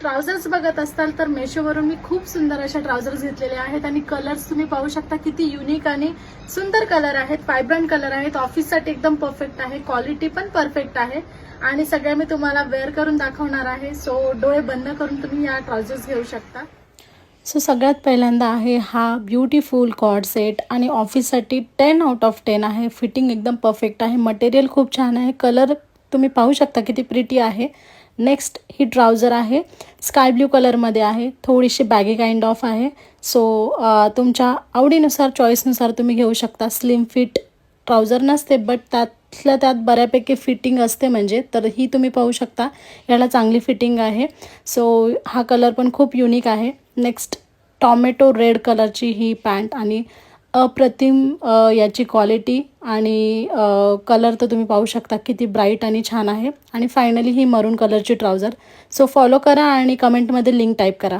Trousers बघत असताल तर मेशोवरून मी खूप सुंदर अशा ट्राउझर्स घेतलेले आहेत आणि कलर्स तुम्ही पाहू शकता किती युनिक आणि सुंदर कलर आहेत, व्हायब्रंट कलर आहेत. ऑफिससाठी एकदम परफेक्ट आहे, क्वालिटी पण परफेक्ट आहे आणि सगळ्या मी तुम्हाला वेअर करून दाखवणार आहे. सो डोळे बंद करून तुम्ही या ट्राउझर्स घेऊ शकता. सो सगळ्यात पहिल्यांदा आहे हा ब्युटिफुल कॉर्ड सेट आणि ऑफिससाठी 10 आउट ऑफ 10 आहे. फिटिंग एकदम परफेक्ट आहे, मटेरियल खूप छान आहे, कलर तुम्ही पाहू शकता किती प्रिटी आहे. नेक्स्ट ही ट्राउझर आहे, स्काय ब्ल्यू कलरमध्ये आहे, थोडीशी बॅगी काइंड ऑफ आहे. सो तुमच्या आवडीनुसार चॉईसनुसार तुम्ही घेऊ शकता. स्लिम फिट ट्राउझर नसते बट त्यातल्या त्यात बऱ्यापैकी फिटिंग असते म्हणजे, तर ही तुम्ही पाहू शकता याला चांगली फिटिंग आहे. सो हा कलर पण खूप युनिक आहे. नेक्स्ट टॉमॅटो रेड कलरची ही पॅन्ट आणि अप्रतिम याची क्वालिटी आणि कलर तर तुम्ही पाहू शकता किती ब्राईट आणि छान आहे. आणि फायनली ही मरून कलरची ट्राउझर. सो फॉलो करा आणि कमेंटमध्ये लिंक टाईप करा.